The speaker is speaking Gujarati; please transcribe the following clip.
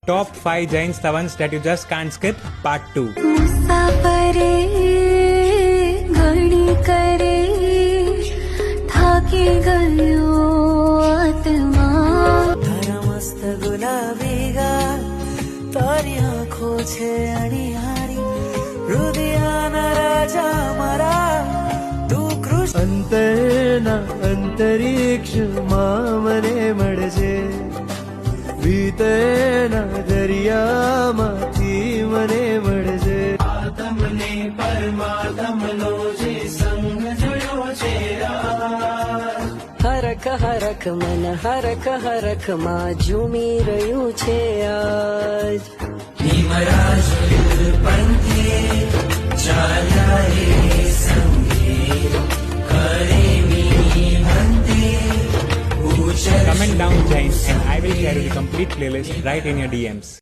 Top 5 Jain Stavans that you just can't skip, part 2. મુસાફરે ઘડી કરે થાકી ગયો આત્મા તારા મસ્ત ગુલાબી ગાલ તારી આંખો છે અણીહારી હૃદયના રાજા મારા તું કૃષ્ણ અંતરના અંતરિક્ષમાં મને મળજે વીતેના દરિયામાંથી મને મળજે તમને પરમાત્મનો જે સંગ જોયો છે હરખ હરખ મન હરખ હરખ માં ઝૂમી રહ્યું છે આજ નિમરાજ પંથે ચાલ્યા રે સંગે કરે મી ભંતે Comment down Jain and I will share you the complete playlist right in your DMs.